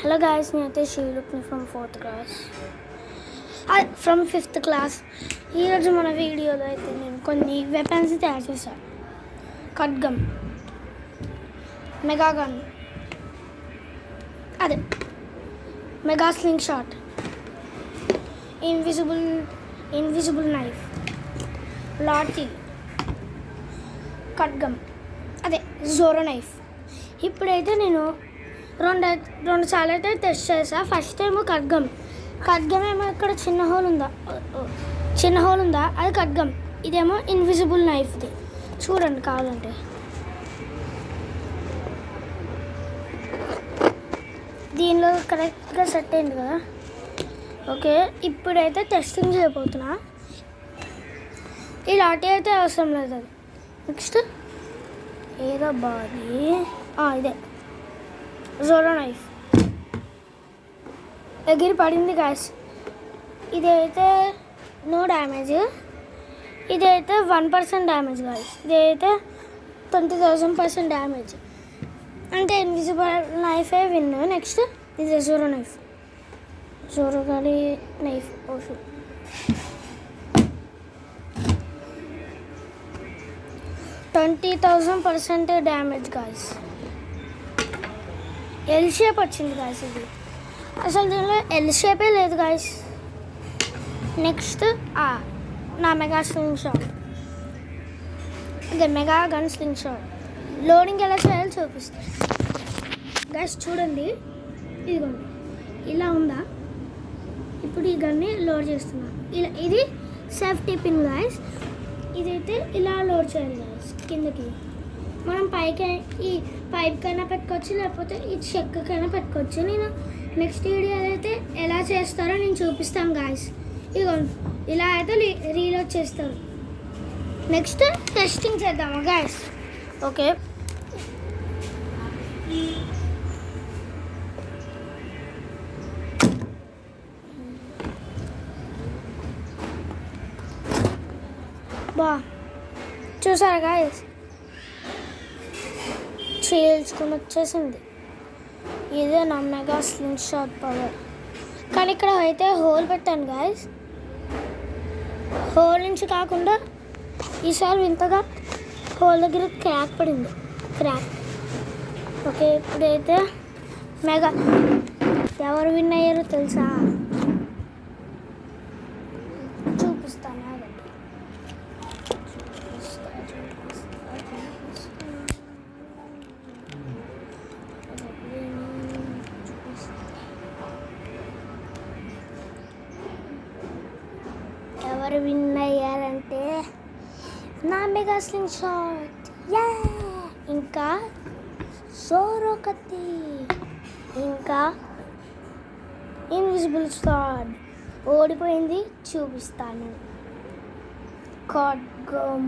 Hello guys, నేనైతే శ్రీలుక్ని from 4th class from 5th class. ఈరోజు మన వీడియోలో అయితే నేను కొన్ని వెపన్స్ తయారు చేశాను. ఖడ్గం, మెగా గన్, అదే mega sling shot, invisible knife, lathi, ఖడ్గం, అదే జోరో నైఫ్. ఇప్పుడైతే నేను రెండు సార్లు అయితే టెస్ట్ చేసా. ఫస్ట్ టైం ఖడ్గం ఏమో ఇక్కడ చిన్న హోల్ ఉందా అది ఖడ్గం. ఇదేమో ఇన్విజిబుల్ నైఫ్ది. చూడండి కావాలంటే. దీనిలో కరెక్ట్గా సెట్ అయింది కదా. ఓకే, ఇప్పుడైతే టెస్టింగ్ చేయబోతున్నా. ఈ లాఠీ అయితే అవసరం లేదు. అది నెక్స్ట్ ఏదో బాడీ, ఇదే జోరో నైఫ్. ఎగిరి పడింది గాయస్. ఇదైతే నో డ్యామేజ్. ఇదైతే 1% డ్యామేజ్ గాయస్. ఇదైతే 20,000% డ్యామేజ్. అంటే ఇన్విజిబుల్ నైఫే విన్. నెక్స్ట్ ఇది జోరో నైఫ్, జోరో గాలి నైఫ్. ఓషు 20,000% డ్యామేజ్ గాయస్. ఎల్ షేప్ వచ్చింది గాయస్. ఇది అసలు దీనిలో ఎల్ షేపే లేదు గాయస్. నెక్స్ట్ నా మెగా స్లింగ్ షాట్, అదే mega gun slingshot. Loading ఎలా చేయాలో చూపిస్తాను గాయస్. చూడండి, ఇదిగోండి ఇలా ఉందా. ఇప్పుడు ఈ గన్ని లోడ్ చేస్తున్నా. ఇది సేఫ్టీ పిన్ గాయస్. ఇదైతే ఇలా లోడ్ చేయాలి గాయస్. కిందకి మనం పైకి ఈ పైప్కైనా పెట్టుకోవచ్చు, లేకపోతే ఈ చెక్కకైనా పెట్టుకోవచ్చు. నేను నెక్స్ట్ వీడియోలో అయితే ఎలా చేస్తారో నేను చూపిస్తాను గాయస్. ఇదిగో ఇలా అయితే రీలోడ్ చేస్తారు. నెక్స్ట్ టెస్టింగ్ చేద్దామా గాయస్. ఓకే, చూసారా గాయస్, చీల్చుకుని వచ్చేసింది. ఇదే నా మెగా స్లింగ్ షాట్ పవర్. కానీ ఇక్కడ అయితే హోల్ పెట్టాను గాయస్. హోల్ నుంచి కాకుండా ఈసారి వింతగా హోల్ దగ్గర క్రాక్ పడింది. ఓకే, ఇప్పుడైతే మెగా ఎవరు విన్ అయ్యారో తెలుసా? చూపిస్తాను. ఎవరు విన్ అయ్యారంటే నా మెగా స్లింగ్ షాట్, ఇంకా జోరో కత్తి, ఇంకా ఇన్విజిబుల్ షాట్. ఓడిపోయింది చూపిస్తాను. ఖడ్గం